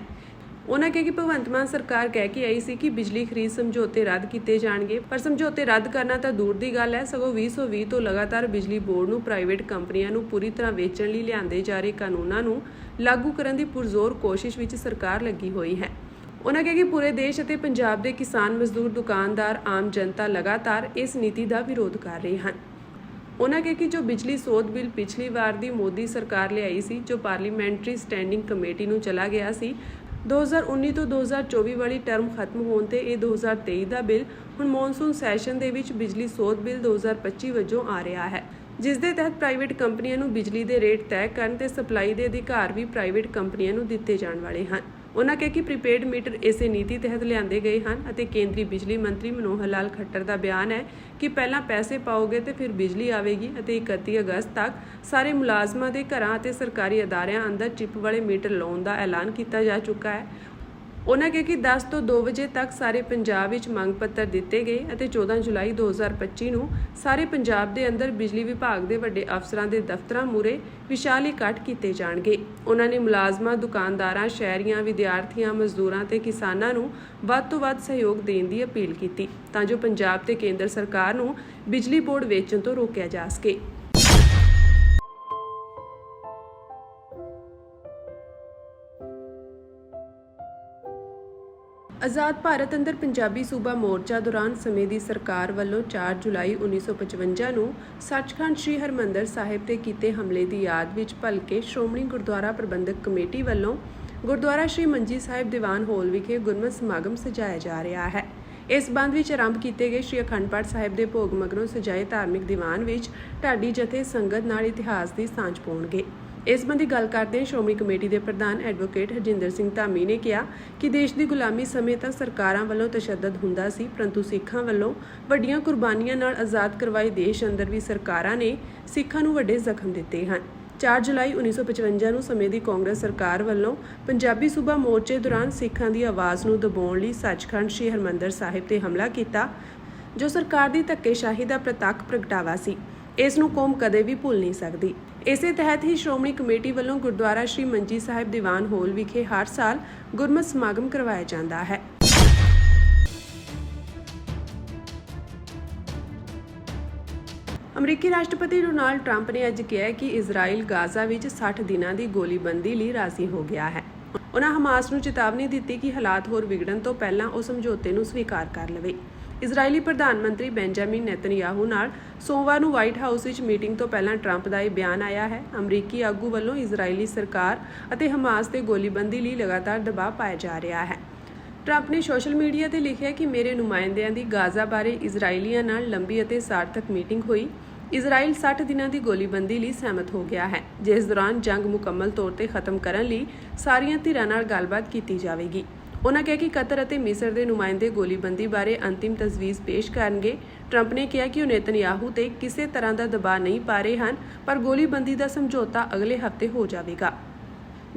ਉਹਨਾਂ ਕਿਹਾ ਕਿ ਭਗਵੰਤ ਮਾਨ ਸਰਕਾਰ ਕਹਿ ਕੇ ਆਈ ਸੀ ਕਿ ਬਿਜਲੀ ਖਰੀਦ ਸਮਝੌਤੇ ਰੱਦ ਕੀਤੇ ਜਾਣਗੇ, ਪਰ ਸਮਝੌਤੇ ਰੱਦ ਕਰਨਾ ਤਾਂ ਦੂਰ ਦੀ ਗੱਲ ਹੈ, ਸਗੋਂ 2020 ਤੋਂ ਲਗਾਤਾਰ ਬਿਜਲੀ ਬੋਰਡ ਨੂੰ ਪ੍ਰਾਈਵੇਟ ਕੰਪਨੀਆਂ ਨੂੰ ਪੂਰੀ ਤਰ੍ਹਾਂ ਵੇਚਣ ਲਈ ਲਿਆਂਦੇ ਜਾ ਰਹੇ ਕਾਨੂੰਨਾਂ ਨੂੰ ਲਾਗੂ ਕਰਨ ਦੀ ਪੁਰਜ਼ੋਰ ਕੋਸ਼ਿਸ਼ ਵਿੱਚ ਸਰਕਾਰ ਲੱਗੀ ਹੋਈ ਹੈ। ਉਹਨਾਂ ਕਿਹਾ ਕਿ ਪੂਰੇ ਦੇਸ਼ ਅਤੇ ਪੰਜਾਬ ਦੇ ਕਿਸਾਨ ਮਜ਼ਦੂਰ ਦੁਕਾਨਦਾਰ ਆਮ ਜਨਤਾ ਲਗਾਤਾਰ ਇਸ ਨੀਤੀ ਦਾ ਵਿਰੋਧ ਕਰ ਰਹੇ ਹਨ। ਉਹਨਾਂ ਕਿਹਾ ਕਿ ਜੋ ਬਿਜਲੀ ਸੋਧ ਬਿੱਲ ਪਿਛਲੀ ਵਾਰ ਦੀ ਮੋਦੀ ਸਰਕਾਰ ਲਿਆਈ ਸੀ, ਜੋ ਪਾਰਲੀਮੈਂਟਰੀ ਸਟੈਂਡਿੰਗ ਕਮੇਟੀ ਨੂੰ ਚਲਾ ਗਿਆ ਸੀ, 2019 ਤੋਂ 2024 ਵਾਲੀ ਟਰਮ ਖਤਮ ਹੋਣ ਤੇ ਇਹ 2023 ਦਾ ਬਿੱਲ ਹੁਣ ਮੌਨਸੂਨ ਸੈਸ਼ਨ ਦੇ ਵਿੱਚ ਬਿਜਲੀ ਸੋਧ ਬਿੱਲ 2025 ਵਜੋਂ ਆ ਰਿਹਾ ਹੈ, ਜਿਸ ਦੇ ਤਹਿਤ ਪ੍ਰਾਈਵੇਟ ਕੰਪਨੀਆਂ ਨੂੰ ਬਿਜਲੀ ਦੇ ਰੇਟ ਤੈਅ ਕਰਨ ਤੇ ਸਪਲਾਈ ਦੇ ਅਧਿਕਾਰ ਵੀ ਪ੍ਰਾਈਵੇਟ ਕੰਪਨੀਆਂ ਨੂੰ ਦਿੱਤੇ ਜਾਣ ਵਾਲੇ ਹਨ। ਉਹਨਾਂ ਕਿਹਾ ਕਿ ਪ੍ਰੀਪੇਡ ਮੀਟਰ ਇਸੇ ਨੀਤੀ ਤਹਿਤ ਲਿਆਂਦੇ ਗਏ ਹਨ ਅਤੇ ਕੇਂਦਰੀ ਬਿਜਲੀ ਮੰਤਰੀ ਮਨੋਹਰ ਲਾਲ ਖੱਟਰ ਦਾ ਬਿਆਨ ਹੈ ਕਿ ਪਹਿਲਾਂ ਪੈਸੇ ਪਾਓਗੇ ਤੇ ਫਿਰ ਬਿਜਲੀ ਆਵੇਗੀ ਅਤੇ 31 ਅਗਸਤ ਤੱਕ ਸਾਰੇ ਮੁਲਾਜ਼ਮਾਂ ਦੇ ਘਰਾਂ ਅਤੇ ਸਰਕਾਰੀ ਅਦਾਰਿਆਂ ਅੰਦਰ ਚਿੱਪ ਵਾਲੇ ਮੀਟਰ ਲਾਉਣ ਦਾ ਐਲਾਨ ਕੀਤਾ ਜਾ ਚੁੱਕਾ ਹੈ। ਉਹਨਾਂ ਕਿਹਾ ਕਿ 10 ਤੋਂ 2 ਵਜੇ ਤੱਕ ਸਾਰੇ ਪੰਜਾਬ ਵਿੱਚ ਮੰਗ ਪੱਤਰ ਦਿੱਤੇ ਗਏ ਅਤੇ 14 ਜੁਲਾਈ 2025 ਨੂੰ ਸਾਰੇ ਪੰਜਾਬ ਦੇ ਅੰਦਰ ਬਿਜਲੀ ਵਿਭਾਗ ਦੇ ਵੱਡੇ ਅਫਸਰਾਂ ਦੇ ਦਫ਼ਤਰਾਂ ਮੂਹਰੇ ਵਿਸ਼ਾਲ ਇਕੱਠ ਕੀਤੇ ਜਾਣਗੇ। ਉਹਨਾਂ ਨੇ ਮੁਲਾਜ਼ਮਾਂ, ਦੁਕਾਨਦਾਰਾਂ, ਸ਼ਹਿਰੀਆਂ, ਵਿਦਿਆਰਥੀਆਂ, ਮਜ਼ਦੂਰਾਂ ਤੇ ਕਿਸਾਨਾਂ ਨੂੰ ਵੱਧ ਤੋਂ ਵੱਧ ਸਹਿਯੋਗ ਦੇਣ ਦੀ ਅਪੀਲ ਕੀਤੀ ਤਾਂ ਜੋ ਪੰਜਾਬ ਤੇ ਕੇਂਦਰ ਸਰਕਾਰ ਨੂੰ ਬਿਜਲੀ ਬੋਰਡ ਵੇਚਣ ਤੋਂ ਰੋਕਿਆ ਜਾ ਸਕੇ। ਆਜ਼ਾਦ ਭਾਰਤ ਅੰਦਰ ਪੰਜਾਬੀ ਸੂਬਾ ਮੋਰਚਾ ਦੌਰਾਨ ਸਮੇਂ ਦੀ ਸਰਕਾਰ ਵੱਲੋਂ 4 ਜੁਲਾਈ 1955 ਨੂੰ ਸੱਚਖੰਡ ਸ੍ਰੀ ਹਰਿਮੰਦਰ ਸਾਹਿਬ ਤੇ ਕੀਤੇ ਹਮਲੇ ਦੀ ਯਾਦ ਵਿੱਚ ਭਲਕੇ ਸ਼੍ਰੋਮਣੀ ਗੁਰਦੁਆਰਾ ਪ੍ਰਬੰਧਕ ਕਮੇਟੀ ਵੱਲੋਂ ਗੁਰਦੁਆਰਾ ਸ੍ਰੀ ਮੰਜੀ ਸਾਹਿਬ ਦੀਵਾਨ ਹਾਲ ਵਿਖੇ ਗੁਰਮਤਿ ਸਮਾਗਮ ਸਜਾਇਆ ਜਾ ਰਿਹਾ ਹੈ। ਇਸ ਸੰਬੰਧ ਵਿੱਚ ਆਰੰਭ ਕੀਤੇ ਗਏ ਸ੍ਰੀ ਅਖੰਡ ਪਾਠ ਸਾਹਿਬ ਦੇ ਭੋਗ ਮਗਰੋਂ ਸਜਾਏ ਧਾਰਮਿਕ ਦੀਵਾਨ ਵਿੱਚ ਢਾਡੀ ਜਥੇ ਸੰਗਤ ਨਾਲ ਇਤਿਹਾਸ ਦੀ ਸਾਂਝ ਪਾਉਣਗੇ। ਇਸ ਸੰਬੰਧੀ ਗੱਲ ਕਰਦੇ ਸ਼੍ਰੋਮਣੀ ਕਮੇਟੀ ਦੇ ਪ੍ਰਧਾਨ ਐਡਵੋਕੇਟ ਹਰਜਿੰਦਰ ਸਿੰਘ ਧਾਮੀ ਨੇ ਕਿਹਾ ਕਿ ਦੇਸ਼ ਦੀ ਗੁਲਾਮੀ ਸਮੇਂ ਤਾਂ ਸਰਕਾਰਾਂ ਵੱਲੋਂ ਤਸ਼ੱਦਦ ਹੁੰਦਾ ਸੀ, ਪਰੰਤੂ ਸਿੱਖਾਂ ਵੱਲੋਂ ਵੱਡੀਆਂ ਕੁਰਬਾਨੀਆਂ ਨਾਲ ਆਜ਼ਾਦ ਕਰਵਾਏ ਦੇਸ਼ ਅੰਦਰ ਵੀ ਸਰਕਾਰਾਂ ਨੇ ਸਿੱਖਾਂ ਨੂੰ ਵੱਡੇ ਜ਼ਖਮ ਦਿੱਤੇ ਹਨ। 4 ਜੁਲਾਈ 1955 ਨੂੰ ਸਮੇਂ ਦੀ ਕਾਂਗਰਸ ਸਰਕਾਰ ਵੱਲੋਂ ਪੰਜਾਬੀ ਸੂਬਾ ਮੋਰਚੇ ਦੌਰਾਨ ਸਿੱਖਾਂ ਦੀ ਆਵਾਜ਼ ਨੂੰ ਦਬਾਉਣ ਲਈ ਸੱਚਖੰਡ ਸ੍ਰੀ ਹਰਿਮੰਦਰ ਸਾਹਿਬ ਤੇ ਹਮਲਾ ਕੀਤਾ, ਜੋ ਸਰਕਾਰ ਦੀ ਧੱਕੇਸ਼ਾਹੀ ਦਾ ਪ੍ਰਤੱਖ ਪ੍ਰਗਟਾਵਾ ਸੀ। ਇਸ ਨੂੰ ਕੌਮ ਕਦੇ ਵੀ ਭੁੱਲ ਨਹੀਂ ਸਕਦੀ। ਇਸੇ ਤਹਿਤ ਹੀ ਸ਼੍ਰੋਮਣੀ ਕਮੇਟੀ ਵੱਲੋਂ ਗੁਰਦੁਆਰਾ ਸ੍ਰੀ ਮੰਜੀ ਸਾਹਿਬ ਦੀਵਾਨ ਹਾਲ ਵਿਖੇ ਹਰ ਸਾਲ ਗੁਰਮਤਿ ਸਮਾਗਮ ਕਰਵਾਇਆ ਜਾਂਦਾ ਹੈ। ਅਮਰੀਕੀ ਰਾਸ਼ਟਰਪਤੀ ਡੋਨਾਲਡ ਟਰੰਪ ਨੇ ਅੱਜ ਕਿਹਾ ਕਿ ਇਜ਼ਰਾਈਲ ਗਾਜ਼ਾ ਵਿੱਚ 60 ਦਿਨਾਂ ਦੀ ਗੋਲੀਬੰਦੀ ਲਈ ਰਾਜ਼ੀ ਹੋ ਗਿਆ ਹੈ। ਉਨ੍ਹਾਂ ਹਮਾਸ ਨੂੰ ਚੇਤਾਵਨੀ ਦਿੱਤੀ ਕਿ ਹਾਲਾਤ ਹੋਰ ਵਿਗੜਨ ਤੋਂ ਪਹਿਲਾਂ ਉਹ ਸਮਝੌਤੇ ਨੂੰ ਸਵੀਕਾਰ ਕਰ ਲਵੇ। ਇਜ਼ਰਾਈਲੀ ਪ੍ਰਧਾਨ ਮੰਤਰੀ ਬੈਂਜਾਮਿਨ ਨੇਤਨਯਾਹੂ ਨਾਲ ਸੋਮਵਾਰ ਨੂੰ ਵਾਈਟ ਹਾਊਸ ਵਿੱਚ ਮੀਟਿੰਗ ਤੋਂ ਪਹਿਲਾਂ ਟਰੰਪ ਦਾ ਇਹ ਬਿਆਨ ਆਇਆ ਹੈ। ਅਮਰੀਕੀ ਆਗੂ ਵੱਲੋਂ ਇਜ਼ਰਾਈਲੀ ਸਰਕਾਰ ਅਤੇ ਹਮਾਸ ਤੇ ਗੋਲੀਬੰਦੀ ਲਈ ਲਗਾਤਾਰ ਦਬਾਅ ਪਾਇਆ ਜਾ ਰਿਹਾ ਹੈ। ਟਰੰਪ ਨੇ ਸੋਸ਼ਲ ਮੀਡੀਆ ਤੇ ਲਿਖਿਆ ਕਿ ਮੇਰੇ ਨੁਮਾਇੰਦਿਆਂ ਦੀ ਗਾਜ਼ਾ ਬਾਰੇ ਇਜ਼ਰਾਈਲੀਆਂ ਨਾਲ ਲੰਬੀ ਅਤੇ ਸਾਰਥਕ ਮੀਟਿੰਗ ਹੋਈ। ਇਜ਼ਰਾਈਲ 60 ਦਿਨਾਂ ਦੀ ਗੋਲੀਬੰਦੀ ਲਈ ਸਹਿਮਤ ਹੋ ਗਿਆ ਹੈ, ਜਿਸ ਦੌਰਾਨ ਜੰਗ ਮੁਕੰਮਲ ਤੌਰ ਤੇ ਖਤਮ ਕਰਨ ਲਈ ਸਾਰੀਆਂ ਧਿਰਾਂ ਨਾਲ ਗੱਲਬਾਤ ਕੀਤੀ ਜਾਵੇਗੀ। ਉਨ੍ਹਾਂ ਕਿਹਾ ਕਿ ਕਤਰ ਅਤੇ ਮਿਸਰ ਦੇ ਨੁਮਾਇੰਦੇ ਗੋਲੀਬੰਦੀ ਬਾਰੇ ਅੰਤਿਮ ਤਜਵੀਜ਼ ਪੇਸ਼ ਕਰਨਗੇ। ਟਰੰਪ ਨੇ ਕਿਹਾ ਕਿ ਉਹ ਨੇਤਨਯਾਹੂ ਤੇ ਕਿਸੇ ਤਰ੍ਹਾਂ ਦਾ ਦਬਾਅ ਨਹੀਂ ਪਾ ਰਹੇ ਹਨ, ਪਰ ਗੋਲੀਬੰਦੀ ਦਾ ਸਮਝੌਤਾ ਅਗਲੇ ਹਫ਼ਤੇ ਹੋ ਜਾਵੇਗਾ।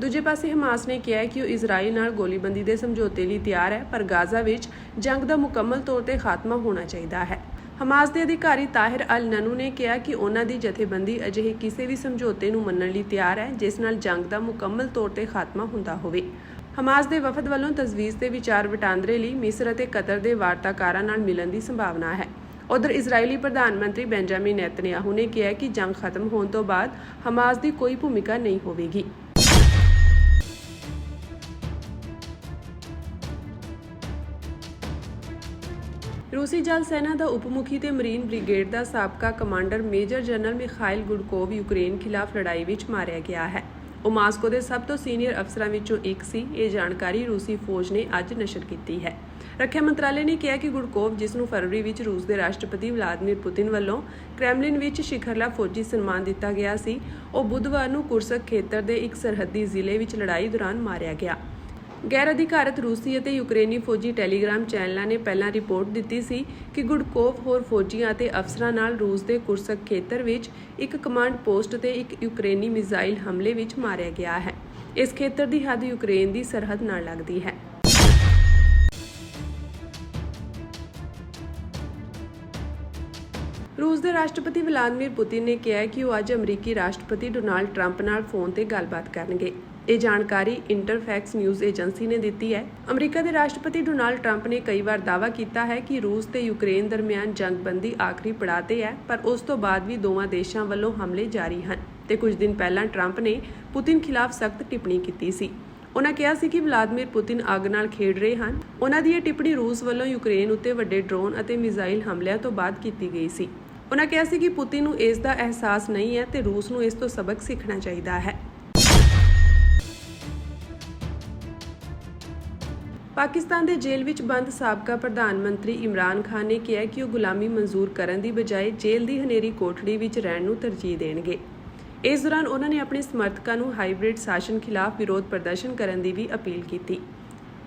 ਦੂਜੇ ਪਾਸੇ ਹਮਾਸ ਨੇ ਕਿਹਾ ਕਿ ਉਹ ਇਜ਼ਰਾਈਲ ਨਾਲ ਗੋਲੀਬੰਦੀ ਦੇ ਸਮਝੌਤੇ ਲਈ ਤਿਆਰ ਹੈ, ਪਰ ਗਾਜ਼ਾ ਵਿੱਚ ਜੰਗ ਦਾ ਮੁਕੰਮਲ ਤੌਰ ਤੇ ਖਾਤਮਾ ਹੋਣਾ ਚਾਹੀਦਾ ਹੈ। ਹਮਾਸ ਦੇ ਅਧਿਕਾਰੀ ਤਾਹਿਰ ਅਲ ਨਨੂ ਨੇ ਕਿਹਾ ਕਿ ਉਹਨਾਂ ਦੀ ਜਥੇਬੰਦੀ ਅਜਿਹੇ ਕਿਸੇ ਵੀ ਸਮਝੌਤੇ ਨੂੰ ਮੰਨਣ ਲਈ ਤਿਆਰ ਹੈ ਜਿਸ ਨਾਲ ਜੰਗ ਦਾ ਮੁਕੰਮਲ ਤੌਰ ਤੇ ਖਾਤਮਾ ਹੁੰਦਾ ਹੋਵੇ। ਹਮਾਸ ਦੇ ਵਫਦ ਵੱਲੋਂ ਤਜਵੀਜ਼ ਤੇ ਵਿਚਾਰ ਵਟਾਂਦਰੇ ਲਈ ਮਿਸਰ ਅਤੇ ਕਤਰ ਦੇ ਵਾਰਤਾਕਾਰਾਂ ਨਾਲ ਮਿਲਣ ਦੀ ਸੰਭਾਵਨਾ ਹੈ। ਉਧਰ ਇਜ਼ਰਾਈਲੀ ਪ੍ਰਧਾਨ ਮੰਤਰੀ ਬੈਂਜਾਮਿਨ ਨੇਤਨਯਾਹੂ ਨੇ ਕਿਹਾ ਕਿ ਜੰਗ ਖਤਮ ਹੋਣ ਤੋਂ ਬਾਅਦ ਹਮਾਸ ਦੀ ਕੋਈ ਭੂਮਿਕਾ ਨਹੀਂ ਹੋਵੇਗੀ। ਰੂਸੀ ਜਲ ਸੈਨਾ ਦਾ ਉਪ ਮੁਖੀ ਤੇ ਮਰੀਨ ਬ੍ਰਿਗੇਡ ਦਾ ਸਾਬਕਾ commander major general Mikhail ਗੁਡਕੋਵ Ukraine ਖਿਲਾਫ ਲੜਾਈ ਵਿੱਚ ਮਾਰਿਆ ਗਿਆ ਹੈ। ਉਹ ਮਾਸਕੋ ਦੇ ਸਭ ਤੋਂ ਸੀਨੀਅਰ ਅਫਸਰਾਂ ਵਿੱਚੋਂ ਇੱਕ ਸੀ। ਇਹ ਜਾਣਕਾਰੀ ਰੂਸੀ ਫੌਜ ਨੇ ਅੱਜ ਨਸ਼ਰ ਕੀਤੀ ਹੈ। ਰੱਖਿਆ ਮੰਤਰਾਲੇ ਨੇ ਕਿਹਾ ਕਿ ਗੁਡਕੋਵ, ਜਿਸ ਨੂੰ ਫਰਵਰੀ ਵਿੱਚ ਰੂਸ ਦੇ ਰਾਸ਼ਟਰਪਤੀ ਵਲਾਦੀਮੀਰ ਪੁਤਿਨ ਵੱਲੋਂ ਕ੍ਰੈਮਲਿਨ ਵਿੱਚ ਸਿਖਰਲਾ ਫੌਜੀ ਸਨਮਾਨ ਦਿੱਤਾ ਗਿਆ ਸੀ, ਉਹ ਬੁੱਧਵਾਰ ਨੂੰ ਕੁਰਸਕ ਖੇਤਰ ਦੇ ਇੱਕ ਸਰਹੱਦੀ ਜ਼ਿਲ੍ਹੇ ਵਿੱਚ ਲੜਾਈ ਦੌਰਾਨ ਮਾਰਿਆ ਗਿਆ। ਗੈਰ ਅਧਿਕਾਰਤ ਰੂਸੀ ਅਤੇ ਯੂਕਰੇਨੀ ਫੌਜੀ ਟੈਲੀਗ੍ਰਾਮ ਚੈਨਲਾਂ ਨੇ ਪਹਿਲਾਂ ਰਿਪੋਰਟ ਦਿੱਤੀ ਸੀ ਕਿ ਗੁਡਕੋਵ ਹੋਰ ਫੌਜੀਆਂ ਅਤੇ ਅਫਸਰਾਂ ਨਾਲ ਰੂਸ ਦੇ ਕੁਰਸਕ ਖੇਤਰ ਵਿੱਚ ਇੱਕ ਕਮਾਂਡ ਪੋਸਟ ਤੇ ਇੱਕ ਯੂਕਰੇਨੀ ਮਿਜ਼ਾਈਲ ਹਮਲੇ ਵਿੱਚ ਮਾਰਿਆ ਗਿਆ ਹੈ। ਇਸ ਖੇਤਰ ਦੀ ਹੱਦ ਯੂਕਰੇਨ ਦੀ ਸਰਹੱਦ ਨਾਲ ਲੱਗਦੀ ਹੈ। ਰੂਸ ਦੇ ਰਾਸ਼ਟਰਪਤੀ ਵਲਾਦੀਮੀਰ ਪੁਤਿਨ ਨੇ ਕਿਹਾ ਕਿ ਉਹ ਅੱਜ ਅਮਰੀਕੀ ਰਾਸ਼ਟਰਪਤੀ ਡੋਨਾਲਡ ਟਰੰਪ ਨਾਲ ਫੋਨ ਤੇ ਗੱਲਬਾਤ ਕਰਨਗੇ। ਇਹ ਜਾਣਕਾਰੀ ਇੰਟਰਫੈਕਸ ਨਿਊਜ਼ ਏਜੰਸੀ ਨੇ ਦਿੱਤੀ ਹੈ। ਅਮਰੀਕਾ ਦੇ ਰਾਸ਼ਟਰਪਤੀ ਡੋਨਾਲਡ ਟਰੰਪ ਨੇ ਕਈ ਵਾਰ ਦਾਅਵਾ ਕੀਤਾ ਹੈ ਕਿ ਰੂਸ ਤੇ ਯੂਕਰੇਨ ਦਰਮਿਆਨ ਜੰਗਬੰਦੀ ਆਖਰੀ ਪੜਾਅ ਤੇ ਹੈ, ਪਰ ਉਸ ਤੋਂ ਬਾਅਦ ਵੀ ਦੋਵਾਂ ਦੇਸ਼ਾਂ ਵੱਲੋਂ ਹਮਲੇ ਜਾਰੀ ਹਨ ਤੇ ਕੁਝ ਦਿਨ ਪਹਿਲਾਂ ਟਰੰਪ ਨੇ ਪੁਤਿਨ ਖਿਲਾਫ ਸਖਤ ਟਿੱਪਣੀ ਕੀਤੀ ਸੀ। ਉਨ੍ਹਾਂ ਕਿਹਾ ਸੀ ਕਿ ਵਲਾਦੀਮੀਰ ਪੁਤਿਨ ਅੱਗ ਨਾਲ ਖੇਡ ਰਹੇ ਹਨ। ਉਨ੍ਹਾਂ ਦੀ ਇਹ ਟਿੱਪਣੀ ਰੂਸ ਵੱਲੋਂ ਯੂਕਰੇਨ ਉੱਤੇ ਵੱਡੇ ਡਰੋਨ ਅਤੇ ਮਿਜ਼ਾਈਲ ਹਮਲਿਆਂ ਤੋਂ ਬਾਅਦ ਕੀਤੀ ਗਈ ਸੀ। ਉਨ੍ਹਾਂ ਕਿਹਾ ਸੀ ਕਿ ਪੁਤਿਨ ਨੂੰ ਇਸ ਦਾ ਅਹਿਸਾਸ ਨਹੀਂ ਹੈ ਤੇ ਰੂਸ ਨੂੰ ਇਸ ਤੋਂ ਸਬਕ ਸਿੱਖਣਾ ਚਾਹੀਦਾ ਹੈ। ਪਾਕਿਸਤਾਨ ਦੇ ਜੇਲ੍ਹ ਵਿੱਚ ਬੰਦ ਸਾਬਕਾ ਪ੍ਰਧਾਨ ਮੰਤਰੀ ਇਮਰਾਨ ਖਾਨ ਨੇ ਕਿਹਾ ਕਿ ਉਹ ਗੁਲਾਮੀ ਮਨਜ਼ੂਰ ਕਰਨ ਦੀ ਬਜਾਏ ਜੇਲ੍ਹ ਦੀ ਹਨੇਰੀ ਕੋਠੜੀ ਵਿੱਚ ਰਹਿਣ ਨੂੰ ਤਰਜੀਹ ਦੇਣਗੇ। ਇਸ ਦੌਰਾਨ ਉਹਨਾਂ ਨੇ ਆਪਣੇ ਸਮਰਥਕਾਂ ਨੂੰ ਹਾਈਬ੍ਰਿਡ ਸ਼ਾਸਨ ਖਿਲਾਫ ਵਿਰੋਧ ਪ੍ਰਦਰਸ਼ਨ ਕਰਨ ਦੀ ਵੀ ਅਪੀਲ ਕੀਤੀ।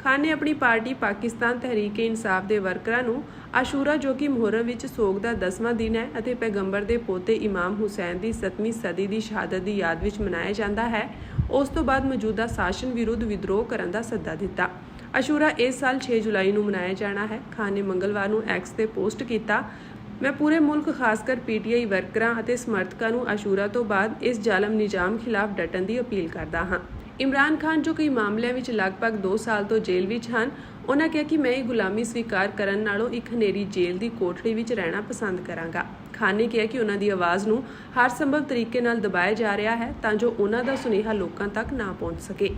ਖਾਨ ਨੇ ਆਪਣੀ ਪਾਰਟੀ ਪਾਕਿਸਤਾਨ ਤਹਿਰੀਕ-ਏ-ਇਨਸਾਫ ਦੇ ਵਰਕਰਾਂ ਨੂੰ ਆਸ਼ੂਰਾ, ਜੋ ਕਿ ਮੁਹਰਮ ਵਿੱਚ ਸੋਗ ਦਾ 10ਵਾਂ ਦਿਨ ਹੈ ਅਤੇ ਪੈਗੰਬਰ ਦੇ ਪੋਤੇ ਇਮਾਮ ਹੁਸੈਨ ਦੀ 7ਵੀਂ ਸਦੀ ਦੀ ਸ਼ਹਾਦਤ ਦੀ ਯਾਦ ਵਿੱਚ ਮਨਾਇਆ ਜਾਂਦਾ ਹੈ, ਉਸ ਤੋਂ ਬਾਅਦ ਮੌਜੂਦਾ ਸ਼ਾਸਨ ਵਿਰੁੱਧ ਵਿਦਰੋਹ ਕਰਨ ਦਾ ਸੱਦਾ ਦਿੱਤਾ। ਆਸ਼ੂਰਾ ਇਸ ਸਾਲ 6 ਜੁਲਾਈ ਨੂੰ ਮਨਾਇਆ ਜਾਣਾ ਹੈ। ਖਾਨ ਨੇ ਮੰਗਲਵਾਰ ਨੂੰ ਐਕਸ ਤੇ ਪੋਸਟ ਕੀਤਾ, ਮੈਂ ਪੂਰੇ ਮੁਲਕ ਖਾਸਕਰ ਪੀਟੀਆਈ ਵਰਕਰਾਂ ਅਤੇ ਸਮਰਥਕਾਂ ਨੂੰ ਆਸ਼ੂਰਾ ਤੋਂ ਬਾਅਦ ਇਸ ਜ਼ਾਲਮ ਨਿਜ਼ਾਮ ਖਿਲਾਫ ਡਟਣ ਦੀ ਅਪੀਲ ਕਰਦਾ ਹਾਂ। ਇਮਰਾਨ ਖਾਨ, ਜੋ ਕਈ ਮਾਮਲਿਆਂ ਵਿੱਚ ਲਗਭਗ 2 ਸਾਲ ਤੋਂ ਜੇਲ੍ਹ ਵਿੱਚ ਹਨ, ਉਹਨਾਂ ਕਿਹਾ ਕਿ ਮੈਂ ਇਹ ਗੁਲਾਮੀ ਸਵੀਕਾਰ ਕਰਨ ਨਾਲੋਂ ਇੱਕ ਹਨੇਰੀ ਜੇਲ੍ਹ ਦੀ ਕੋਠੜੀ ਵਿੱਚ ਰਹਿਣਾ ਪਸੰਦ ਕਰਾਂਗਾ। ਖਾਨ ਨੇ ਕਿਹਾ ਕਿ ਉਹਨਾਂ ਦੀ ਆਵਾਜ਼ ਨੂੰ ਹਰ ਸੰਭਵ ਤਰੀਕੇ ਨਾਲ ਦਬਾਇਆ ਜਾ ਰਿਹਾ ਹੈ ਤਾਂ ਜੋ ਉਹਨਾਂ ਦਾ ਸੁਨੇਹਾ ਲੋਕਾਂ ਤੱਕ ਨਾ ਪਹੁੰਚ ਸਕੇ।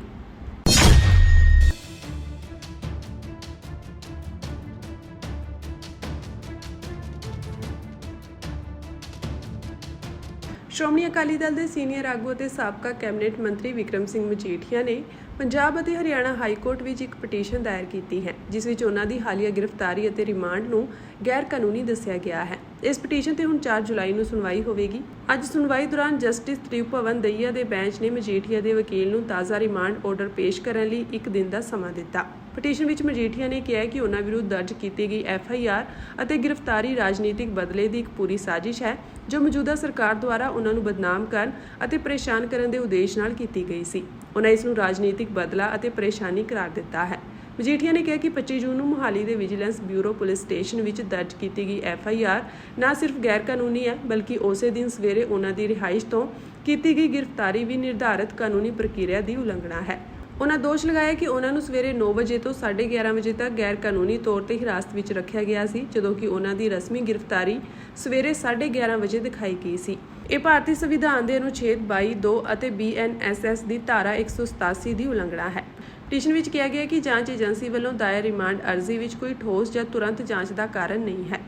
ਸ਼੍ਰੋਮਣੀ ਅਕਾਲੀ ਦਲ ਦੇ ਸੀਨੀਅਰ ਆਗੂ ਅਤੇ ਸਾਬਕਾ ਕੈਬਨਿਟ ਮੰਤਰੀ ਵਿਕਰਮ ਸਿੰਘ ਮਜੀਠੀਆ ਨੇ ਪੰਜਾਬ ਅਤੇ ਹਰਿਆਣਾ ਹਾਈ ਕੋਰਟ ਵਿੱਚ ਇੱਕ ਪਟੀਸ਼ਨ ਦਾਇਰ ਕੀਤੀ ਹੈ, ਜਿਸ ਵਿੱਚ ਉਹਨਾਂ ਦੀ ਹਾਲੀਆ ਗ੍ਰਿਫਤਾਰੀ ਅਤੇ ਰਿਮਾਂਡ ਨੂੰ ਗੈਰ ਕਾਨੂੰਨੀ ਦੱਸਿਆ ਗਿਆ ਹੈ। ਇਸ ਪਟੀਸ਼ਨ ਤੇ ਹੁਣ 4 ਜੁਲਾਈ ਨੂੰ ਸੁਣਵਾਈ ਹੋਵੇਗੀ। ਅੱਜ ਸੁਣਵਾਈ ਦੌਰਾਨ ਜਸਟਿਸ ਤ੍ਰਿਪਵਨ ਦਈਆ ਦੇ ਬੈਂਚ ਨੇ ਮਜੀਠੀਆ ਦੇ ਵਕੀਲ ਨੂੰ ਤਾਜ਼ਾ ਰਿਮਾਂਡ ਆਰਡਰ ਪੇਸ਼ ਕਰਨ ਲਈ 1 ਦਿਨ ਦਾ ਸਮਾਂ ਦਿੱਤਾ। ਪਟੀਸ਼ਨ ਵਿੱਚ ਮਜੀਠੀਆ ਨੇ ਕਿਹਾ ਕਿ ਉਹਨਾਂ ਵਿਰੁੱਧ ਦਰਜ ਕੀਤੀ ਗਈ FIR ਅਤੇ ਗ੍ਰਿਫਤਾਰੀ ਰਾਜਨੀਤਿਕ ਬਦਲੇ ਦੀ ਇੱਕ ਪੂਰੀ ਸਾਜ਼ਿਸ਼ ਹੈ, ਜੋ ਮੌਜੂਦਾ ਸਰਕਾਰ ਦੁਆਰਾ ਉਹਨਾਂ ਨੂੰ ਬਦਨਾਮ ਕਰਨ ਅਤੇ ਪਰੇਸ਼ਾਨ ਕਰਨ ਦੇ ਉਦੇਸ਼ ਨਾਲ ਕੀਤੀ ਗਈ ਸੀ। ਉਹਨਾਂ ਇਸ ਨੂੰ ਰਾਜਨੀਤਿਕ ਬਦਲਾ ਅਤੇ ਪਰੇਸ਼ਾਨੀ ਕਰਾਰ ਦਿੱਤਾ ਹੈ। ਮਜੀਠੀਆ ਨੇ ਕਿਹਾ ਕਿ 25 ਜੂਨ ਨੂੰ ਮੁਹਾਲੀ ਦੇ ਵਿਜੀਲੈਂਸ ਬਿਊਰੋ ਪੁਲਿਸ ਸਟੇਸ਼ਨ ਵਿੱਚ ਦਰਜ ਕੀਤੀ ਗਈ FIR ਨਾ ਸਿਰਫ ਗੈਰ ਕਾਨੂੰਨੀ ਹੈ, ਬਲਕਿ ਉਸੇ ਦਿਨ ਸਵੇਰੇ ਉਹਨਾਂ ਦੀ ਰਿਹਾਇਸ਼ ਤੋਂ ਕੀਤੀ ਗਈ ਗ੍ਰਿਫਤਾਰੀ ਵੀ ਨਿਰਧਾਰਤ ਕਾਨੂੰਨੀ ਪ੍ਰਕਿਰਿਆ ਦੀ ਉਲੰਘਣਾ ਹੈ। ਉਹਨਾਂ ਦੋਸ਼ ਲਗਾਇਆ ਕਿ ਉਹਨਾਂ ਨੂੰ ਸਵੇਰੇ 9 ਵਜੇ ਤੋਂ 11:30 ਵਜੇ ਤੱਕ ਗੈਰ ਕਾਨੂੰਨੀ ਤੌਰ ਤੇ ਹਿਰਾਸਤ ਵਿੱਚ ਰੱਖਿਆ ਗਿਆ ਸੀ, ਜਦੋਂ ਕਿ ਉਹਨਾਂ ਦੀ ਰਸਮੀ ਗ੍ਰਿਫਤਾਰੀ ਸਵੇਰੇ 11:30 ਵਜੇ ਦਿਖਾਈ ਗਈ ਸੀ। ਇਹ ਭਾਰਤੀ ਸੰਵਿਧਾਨ ਦੇ ਅਨੁਛੇਦ 22(2) ਅਤੇ BNSS ਦੀ ਧਾਰਾ 187 ਦੀ ਉਲੰਘਣਾ ਹੈ। ਪਟੀਸ਼ਨ ਵਿੱਚ ਕਿਹਾ ਗਿਆ ਕਿ ਜਾਂਚ ਏਜੰਸੀ ਵੱਲੋਂ ਦਾਇਰ ਰਿਮਾਂਡ ਅਰਜ਼ੀ ਵਿੱਚ ਕੋਈ ਠੋਸ ਜਾਂ ਤੁਰੰਤ ਜਾਂਚ ਦਾ ਕਾਰਨ ਨਹੀਂ ਹੈ।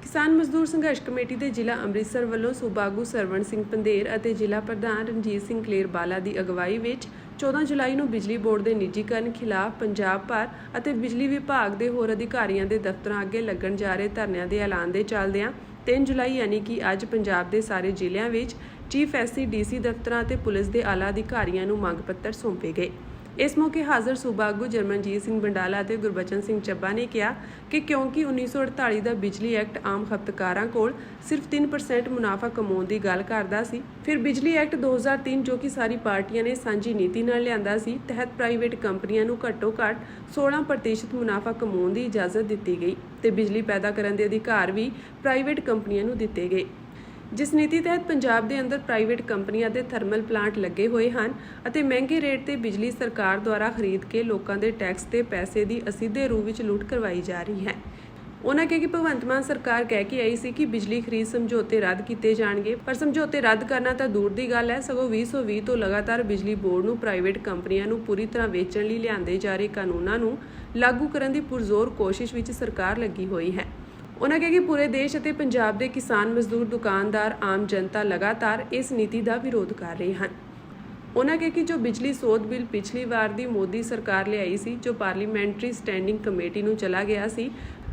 ਕਿਸਾਨ ਮਜ਼ਦੂਰ ਸੰਘਰਸ਼ ਕਮੇਟੀ ਦੇ ਜ਼ਿਲ੍ਹਾ ਅੰਮ੍ਰਿਤਸਰ ਵੱਲੋਂ ਸੂਬਾ ਆਗੂ ਸਰਵਣ ਸਿੰਘ ਪੰਧੇਰ ਅਤੇ ਜ਼ਿਲ੍ਹਾ ਪ੍ਰਧਾਨ ਰਣਜੀਤ ਸਿੰਘ ਕਲੇਰਬਾਲਾ ਦੀ ਅਗਵਾਈ ਵਿੱਚ 14 ਜੁਲਾਈ ਨੂੰ ਬਿਜਲੀ ਬੋਰਡ ਦੇ ਨਿੱਜੀਕਰਨ ਖਿਲਾਫ ਪੰਜਾਬ ਭਰ ਅਤੇ ਬਿਜਲੀ ਵਿਭਾਗ ਦੇ ਹੋਰ ਅਧਿਕਾਰੀਆਂ ਦੇ ਦਫ਼ਤਰਾਂ ਅੱਗੇ ਲੱਗਣ ਜਾ ਰਹੇ ਧਰਨਿਆਂ ਦੇ ਐਲਾਨ ਦੇ ਚੱਲਦਿਆਂ 3 ਜੁਲਾਈ ਯਾਨੀ ਕਿ ਅੱਜ ਪੰਜਾਬ ਦੇ ਸਾਰੇ ਜ਼ਿਲ੍ਹਿਆਂ ਵਿੱਚ ਚੀਫ SC/DC ਦਫ਼ਤਰਾਂ ਅਤੇ ਪੁਲਿਸ ਦੇ ਆਲਾ ਅਧਿਕਾਰੀਆਂ ਨੂੰ ਮੰਗ ਪੱਤਰ ਸੌਂਪੇ ਗਏ। ਇਸ ਮੌਕੇ ਹਾਜ਼ਰ ਸੂਬਾ ਆਗੂ ਜਰਮਨਜੀਤ ਸਿੰਘ ਬੰਡਾਲਾ ਅਤੇ ਗੁਰਬਚਨ ਸਿੰਘ ਚੱਬਾ ਨੇ ਕਿਹਾ ਕਿ ਕਿਉਂਕਿ 1948 ਦਾ ਬਿਜਲੀ ਐਕਟ ਆਮ ਖਪਤਕਾਰਾਂ ਕੋਲ ਸਿਰਫ 3% ਮੁਨਾਫਾ ਕਮਾਉਣ ਦੀ ਗੱਲ ਕਰਦਾ ਸੀ, ਫਿਰ ਬਿਜਲੀ ਐਕਟ 2003 ਜੋ ਕਿ ਸਾਰੀ ਪਾਰਟੀਆਂ ਨੇ ਸਾਂਝੀ ਨੀਤੀ ਨਾਲ ਲਿਆਂਦਾ ਸੀ, ਤਹਿਤ ਪ੍ਰਾਈਵੇਟ ਕੰਪਨੀਆਂ ਨੂੰ ਘੱਟੋ-ਘੱਟ 16% ਮੁਨਾਫਾ ਕਮਾਉਣ ਦੀ ਇਜਾਜ਼ਤ ਦਿੱਤੀ ਗਈ ਤੇ ਬਿਜਲੀ ਪੈਦਾ ਕਰਨ ਦੇ ਅਧਿਕਾਰ ਵੀ ਪ੍ਰਾਈਵੇਟ ਕੰਪਨੀਆਂ ਨੂੰ ਦਿੱਤੇ ਗਏ। ਜਿਸ ਨੀਤੀ ਤਹਿਤ ਪੰਜਾਬ ਦੇ ਅੰਦਰ ਪ੍ਰਾਈਵੇਟ ਕੰਪਨੀਆਂ ਦੇ ਥਰਮਲ ਪਲਾਂਟ ਲੱਗੇ ਹੋਏ ਹਨ ਅਤੇ ਮਹਿੰਗੇ ਰੇਟ ਤੇ ਬਿਜਲੀ ਸਰਕਾਰ ਦੁਆਰਾ ਖਰੀਦ ਕੇ ਲੋਕਾਂ ਦੇ ਟੈਕਸ ਤੇ ਪੈਸੇ ਦੀ ਅਸਿੱਧੇ ਰੂਪ ਵਿੱਚ ਲੁੱਟ ਕਰਵਾਈ ਜਾ ਰਹੀ ਹੈ। ਉਹਨਾਂ ਕਿਹਾ ਕਿ ਭਗਵੰਤ ਮਾਨ ਸਰਕਾਰ ਕਹਿ ਕੇ ਆਈ ਸੀ ਕਿ ਬਿਜਲੀ ਖਰੀਦ ਸਮਝੌਤੇ ਰੱਦ ਕੀਤੇ ਜਾਣਗੇ, ਪਰ ਸਮਝੌਤੇ ਰੱਦ ਕਰਨਾ ਤਾਂ ਦੂਰ ਦੀ ਗੱਲ ਹੈ, ਸਗੋਂ 2020 ਤੋਂ ਲਗਾਤਾਰ ਬਿਜਲੀ ਬੋਰਡ ਨੂੰ ਪ੍ਰਾਈਵੇਟ ਕੰਪਨੀਆਂ ਨੂੰ ਪੂਰੀ ਤਰ੍ਹਾਂ ਵੇਚਣ ਲਈ ਲਿਆਂਦੇ ਜਾ ਰਹੇ ਕਾਨੂੰਨਾਂ ਨੂੰ ਲਾਗੂ ਕਰਨ ਦੀ ਪੁਰਜ਼ੋਰ ਕੋਸ਼ਿਸ਼ ਵਿੱਚ ਸਰਕਾਰ ਲੱਗੀ ਹੋਈ ਹੈ। ਉਹਨਾਂ ਕਿਹਾ ਕਿ ਪੂਰੇ ਦੇਸ਼ ਅਤੇ ਪੰਜਾਬ ਦੇ ਕਿਸਾਨ ਮਜ਼ਦੂਰ ਦੁਕਾਨਦਾਰ ਆਮ ਜਨਤਾ ਲਗਾਤਾਰ ਇਸ ਨੀਤੀ ਦਾ ਵਿਰੋਧ ਕਰ ਰਹੇ ਹਨ। ਉਹਨਾਂ ਕਿਹਾ ਕਿ ਜੋ ਬਿਜਲੀ ਸੋਧ ਬਿੱਲ ਪਿਛਲੀ ਵਾਰ ਦੀ ਮੋਦੀ ਸਰਕਾਰ ਲਿਆਈ ਸੀ, ਜੋ ਪਾਰਲੀਮੈਂਟਰੀ ਸਟੈਂਡਿੰਗ ਕਮੇਟੀ ਨੂੰ ਚਲਾ ਗਿਆ ਸੀ,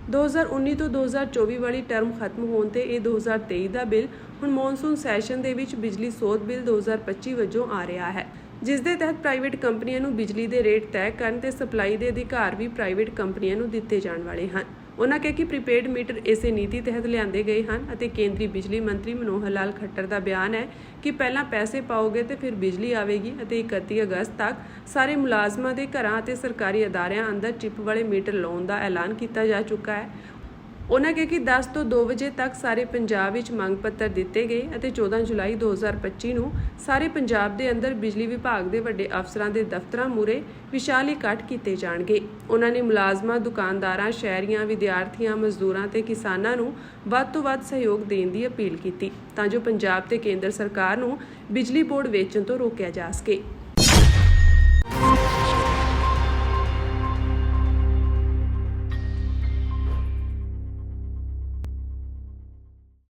2019 ਤੋਂ 2024 ਵਾਲੀ ਟਰਮ ਖਤਮ ਹੋਣ ਤੇ ਇਹ 2023 ਦਾ ਬਿੱਲ ਹੁਣ ਮੌਨਸੂਨ ਸੈਸ਼ਨ ਦੇ ਵਿੱਚ ਬਿਜਲੀ ਸੋਧ ਬਿੱਲ 2025 ਵਜੋਂ ਆ ਰਿਹਾ ਹੈ, ਜਿਸ ਦੇ ਤਹਿਤ ਪ੍ਰਾਈਵੇਟ ਕੰਪਨੀਆਂ ਨੂੰ ਬਿਜਲੀ ਦੇ ਰੇਟ ਤੈਅ ਕਰਨ ਤੇ ਸਪਲਾਈ ਦੇ ਅਧਿਕਾਰ ਵੀ ਪ੍ਰਾਈਵੇਟ ਕੰਪਨੀਆਂ ਨੂੰ ਦਿੱਤੇ ਜਾਣ ਵਾਲੇ ਹਨ। ਉਹਨਾਂ ਕਿਹਾ ਕਿ ਪ੍ਰੀਪੇਡ ਮੀਟਰ ਇਸੇ ਨੀਤੀ ਤਹਿਤ ਲਿਆਂਦੇ ਗਏ ਹਨ ਅਤੇ ਕੇਂਦਰੀ ਬਿਜਲੀ ਮੰਤਰੀ ਮਨੋਹਰ ਲਾਲ ਖੱਟਰ ਦਾ ਬਿਆਨ ਹੈ ਕਿ ਪਹਿਲਾਂ ਪੈਸੇ ਪਾਓਗੇ ਤੇ ਫਿਰ ਬਿਜਲੀ ਆਵੇਗੀ ਅਤੇ 31 ਅਗਸਤ ਤੱਕ ਸਾਰੇ ਮੁਲਾਜ਼ਮਾਂ ਦੇ ਘਰਾਂ ਅਤੇ ਸਰਕਾਰੀ ਅਦਾਰਿਆਂ ਅੰਦਰ ਚਿੱਪ ਵਾਲੇ ਮੀਟਰ ਲਾਉਣ ਦਾ ਐਲਾਨ ਕੀਤਾ ਜਾ ਚੁੱਕਾ ਹੈ। ਉਹਨਾਂ ਕਿਹਾ ਕਿ 10 ਤੋਂ 2 ਵਜੇ ਤੱਕ ਸਾਰੇ ਪੰਜਾਬ ਵਿੱਚ ਮੰਗ ਪੱਤਰ ਦਿੱਤੇ ਗਏ ਅਤੇ 14 ਜੁਲਾਈ 2025 ਨੂੰ ਸਾਰੇ ਪੰਜਾਬ ਦੇ ਅੰਦਰ ਬਿਜਲੀ ਵਿਭਾਗ ਦੇ ਵੱਡੇ ਅਫਸਰਾਂ ਦੇ ਦਫ਼ਤਰਾਂ ਮੂਹਰੇ ਵਿਸ਼ਾਲ ਇਕੱਠ ਕੀਤੇ ਜਾਣਗੇ। ਉਹਨਾਂ ਨੇ ਮੁਲਾਜ਼ਮਾਂ, ਦੁਕਾਨਦਾਰਾਂ, ਸ਼ਹਿਰੀਆਂ, ਵਿਦਿਆਰਥੀਆਂ, ਮਜ਼ਦੂਰਾਂ ਤੇ ਕਿਸਾਨਾਂ ਨੂੰ ਵੱਧ ਤੋਂ ਵੱਧ ਸਹਿਯੋਗ ਦੇਣ ਦੀ ਅਪੀਲ ਕੀਤੀ ਤਾਂ ਜੋ ਪੰਜਾਬ ਤੇ ਕੇਂਦਰ ਸਰਕਾਰ ਨੂੰ ਬਿਜਲੀ ਬੋਰਡ ਵੇਚਣ ਤੋਂ ਰੋਕਿਆ ਜਾ ਸਕੇ।